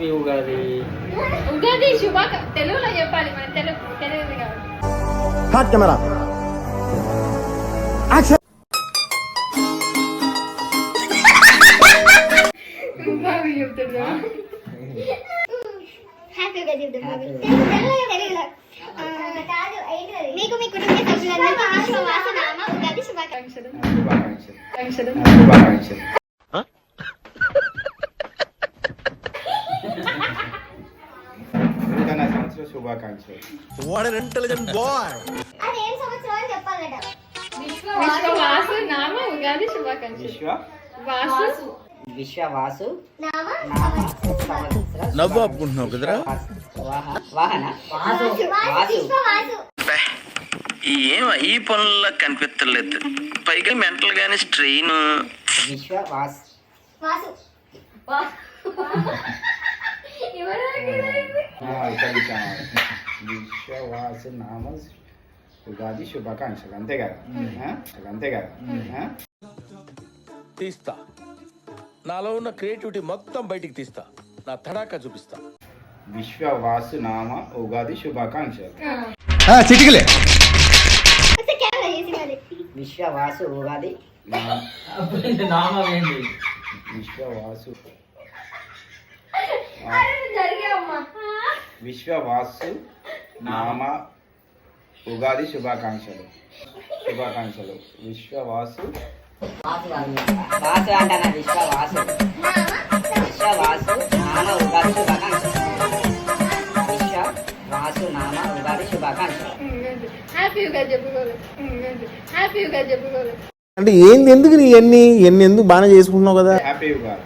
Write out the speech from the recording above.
Happy Ugadi. Ugadi తెలుగులో చెప్పాలి మనం తెలుగు కాదు. Hot camera action. బాగా చెప్తున్నా. హ్యాపీగా చెప్తాం మీకు మీ కుటుంబ సభ్యులందరికీ విశ్వవాసనామ ఉగాది శుభాకాంక్షలు. నూతన సంవత్సర శుభాకాంక్షలు. What N intelligent boy. అదేం సంవత్సరం అని చెప్పాలట. విశ్వవాసు నామ ఉగాది శుభాకాంక్షలు. విశ్వవాసు నామ నవ్వు ఆపుకుంటున్నావు కదరా. వాహన విశ్వవాసు ఏం ఈ పనుల్లో కనిపించలేదు. పైగా మెంటల్ గానీ స్ట్రెయిన్. విశ్వవాస్ వాసు విశ్వవాసు నామ ఉగాది శుభాకాంక్షలు. అంతే కదా అంతే కదా. తీస్తా, నాలో ఉన్న క్రియేటివిటీ మొత్తం బయటికి తీస్తా, నా తడాకా చూపిస్తా. విశ్వవాసు నామ ఉగాది శుభాకాంక్షలు. చిటికలే. ఒకసారి కెమెరా చేసి మరి విశ్వవాసు ఉగాది నామం ఏంటి? విశ్వవాసు జరిగామ్మా. విశ్వవాసు నామ ఉగాది శుభాకాంక్షలు. విశ్వవాసు వాసు అంటానా విశ్వవాసు విశ్వవాసు నామ ఉగాది శుభాకాంక్షలు. విశ్వవాసు నామ ఉగాది శుభాకాంక్షలు. హ్యాపీ ఉగాది చెప్పుకోవాలి. హ్యాపీ ఉగాది చెప్పుకోవాలి. అంటే ఏంది, ఎందుకు నీ ఎన్ని ఎందుకు బాగానే చేసుకుంటున్నావు కదా. హ్యాపీ ఉగాది.